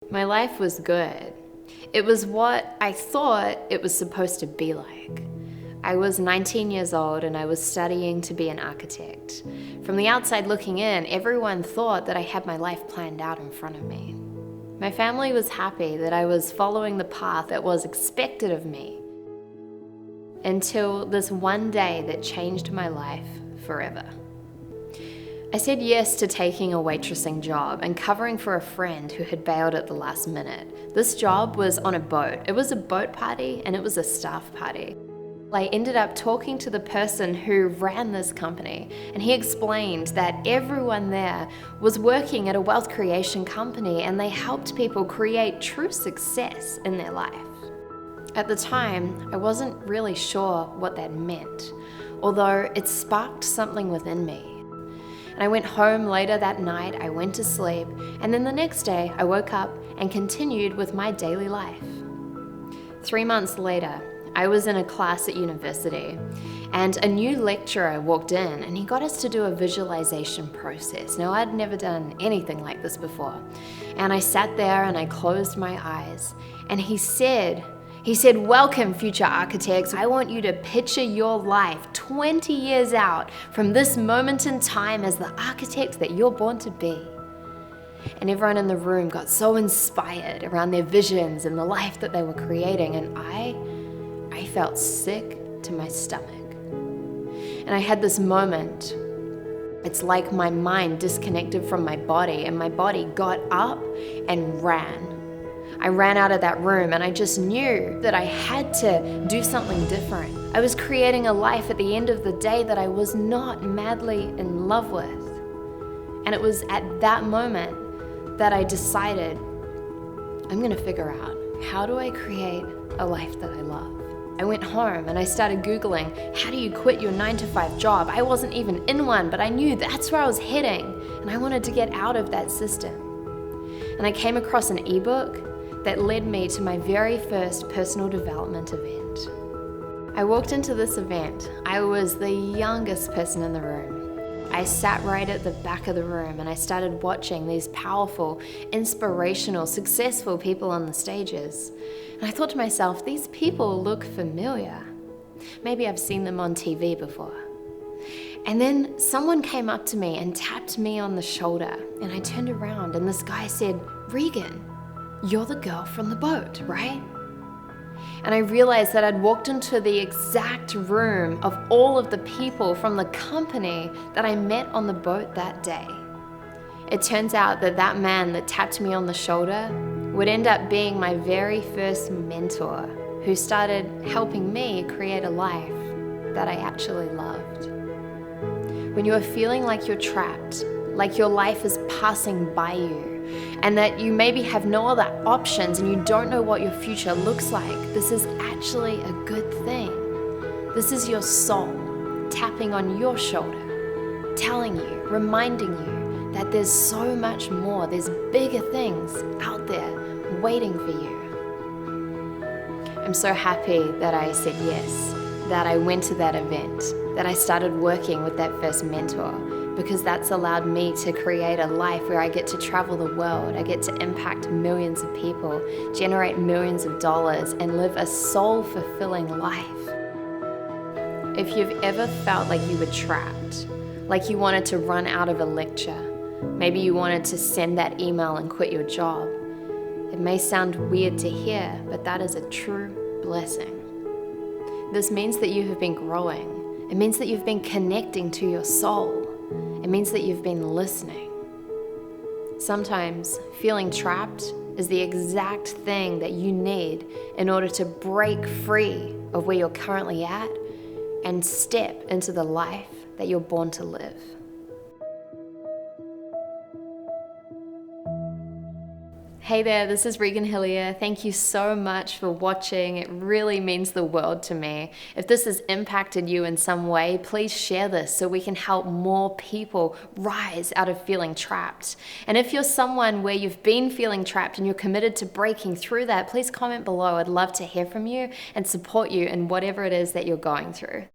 My life was good. It was what I thought it was supposed to be like. I was 19 years old and I was studying to be an architect. From the outside looking in, everyone thought that I had my life planned out in front of me. My family was happy that I was following the path that was expected of me, until this one day that changed my life forever. I said yes to taking a waitressing job and covering for a friend who had bailed at the last minute. This job was on a boat. It was a boat party and it was a staff party. I ended up talking to the person who ran this company, and he explained that everyone there was working at a wealth creation company and they helped people create true success in their life. At the time, I wasn't really sure what that meant, although it sparked something within me. And I went home later that night, I went to sleep, and then the next day I woke up and continued with my daily life. 3 months later, I was in a class at university, and a new lecturer walked in and he got us to do a visualization process. Now, I'd never done anything like this before. And I sat there and I closed my eyes, and he said, "Welcome, future architects. I want you to picture your life 20 years out from this moment in time as the architect that you're born to be." And everyone in the room got so inspired around their visions and the life that they were creating, and I felt sick to my stomach. And I had this moment. It's like my mind disconnected from my body, and my body got up and ran. I ran out of that room, and I just knew that I had to do something different. I was creating a life at the end of the day that I was not madly in love with. And it was at that moment that I decided, I'm going to figure out, how do I create a life that I love? I went home and I started Googling, how do you quit your 9-to-5 job? I wasn't even in one, but I knew that's where I was heading, and I wanted to get out of that system. And I came across an ebook that led me to my very first personal development event. I walked into this event. I was the youngest person in the room. I sat right at the back of the room and I started watching these powerful, inspirational, successful people on the stages. And I thought to myself, these people look familiar. Maybe I've seen them on TV before. And then someone came up to me and tapped me on the shoulder, and I turned around and this guy said, "Regan, you're the girl from the boat, right?" And I realized that I'd walked into the exact room of all of the people from the company that I met on the boat that day. It turns out that that man that tapped me on the shoulder would end up being my very first mentor, who started helping me create a life that I actually loved. When you are feeling like you're trapped, like your life is passing by you, and that you maybe have no other options and you don't know what your future looks like, this is actually a good thing. This is your soul tapping on your shoulder, telling you, reminding you that there's so much more, there's bigger things out there waiting for you. I'm so happy that I said yes, that I went to that event, that I started working with that first mentor, because that's allowed me to create a life where I get to travel the world, I get to impact millions of people, generate millions of dollars, and live a soul-fulfilling life. If you've ever felt like you were trapped, like you wanted to run out of a lecture, maybe you wanted to send that email and quit your job, it may sound weird to hear, but that is a true blessing. This means that you have been growing. It means that you've been connecting to your soul. It means that you've been listening. Sometimes feeling trapped is the exact thing that you need in order to break free of where you're currently at and step into the life that you're born to live. Hey there, this is Regan Hillyer. Thank you so much for watching. It really means the world to me. If this has impacted you in some way, please share this so we can help more people rise out of feeling trapped. And if you're someone where you've been feeling trapped and you're committed to breaking through that, please comment below. I'd love to hear from you and support you in whatever it is that you're going through.